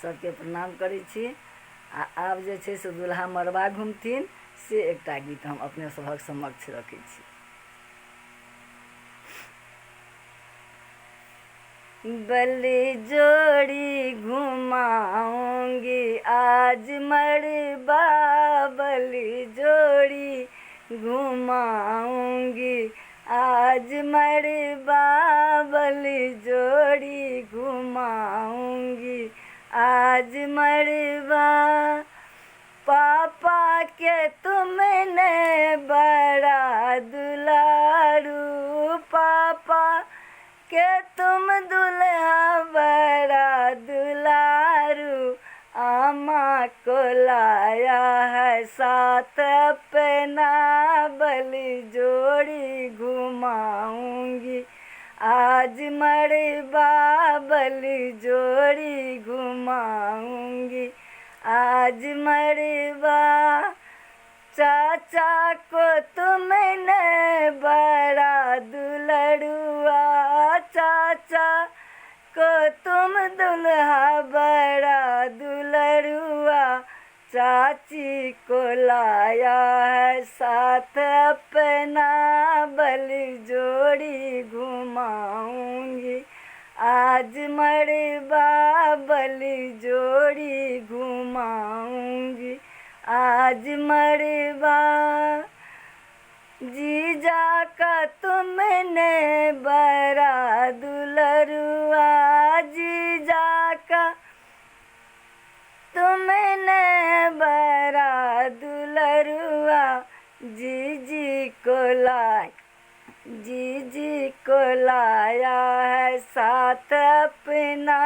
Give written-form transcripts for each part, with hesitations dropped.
सबके प्रणाम करै छी। आब जे छै से दुल्हा मड़बा घुमथिन से एकटा गीत हम अपने सभक समक्ष रखै छी। बलि जोड़ी घुमाऊंगी आज मड़बा, बलि जोड़ी घुमाऊंगी आज मड़बा, बलि जोड़ी घुमाऊंगी आज मड़बा। पापा के तुमने बड़ा दुलारू, पापा के तुम दुल्हा बड़ा दुलारू, आमा को लाया है साथ अपना, बलि जोड़ी घुमाऊंगी आज मड़बा, बलि जोड़ी घुमाऊंगी आज मड़बा। चाचा को तुमने बड़ा दुलड़ुआ, चाचा को तुम दुल्हा बड़ा दुलड़ुआ, चाची को लाया है साथ अपना, बलि जोड़ी घुमाऊंगी आज मड़बा, बलि जोड़ी घुमाऊंगी आज मड़बा। जीजा का तुमने बड़ा दुलरुआ, जीजा का तुमने बड़ा दुलरुआ, जीजी को लाया है साथ अपना,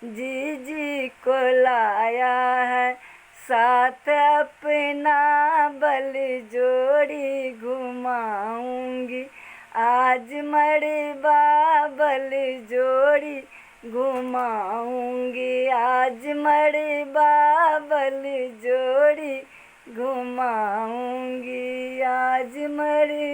जीजी को लाया है साथ अपना, बलि जोड़ी घुमाऊंगी आज मड़बा, बलि जोड़ी घुमाऊंगी आज मड़बा, बलि जोड़ी घुमाऊंगी आज मड़बा।